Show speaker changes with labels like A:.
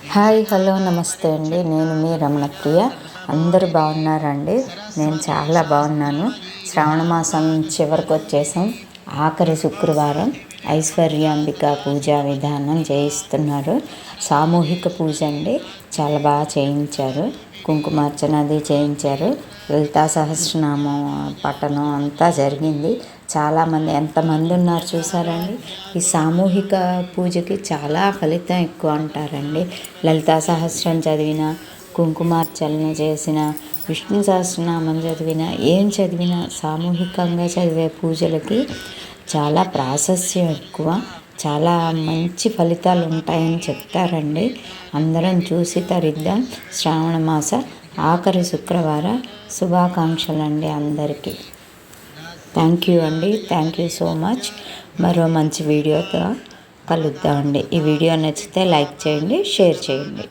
A: Hi hello నమస్తే అండి. నేను మీ రమణప్రియ. అందరూ బాగున్నారండి? నేను చాలా బాగున్నాను. శ్రావణ మాసం చివరికి వచ్చేసాం. ఆఖరి శుక్రవారం ఐశ్వర్యాంబిక పూజా విధానం చేయిస్తున్నారు. సామూహిక పూజ అండి. చాలా బాగా చేయించారు. కుంకుమార్చన అది చేయించారు. లలితా సహస్రనామం పఠనం అంతా జరిగింది. చాలామంది ఎంతమంది ఉన్నారు చూసారండి. ఈ సామూహిక పూజకి చాలా ఫలితం ఎక్కువ అంటారండి. లలితా సహస్రం చదివిన, కుంకుమార్చన చేసిన, విష్ణు సహస్రనామం చదివిన, ఏం చదివినా సామూహికంగా చదివే పూజలకి చాలా ప్రాశస్యం ఎక్కువ. చాలా మంచి ఫలితాలు ఉంటాయని చెప్తారండి. అందరం చూసి తరిద్దాం. శ్రావణ మాస ఆఖరి శుక్రవార శుభాకాంక్షలు అండి అందరికీ. థ్యాంక్ యూ అండి. Thank you so much. మరో మంచి వీడియోతో కలుద్దామండి. ఈ వీడియో నచ్చితే లైక్ చేయండి, షేర్ చేయండి.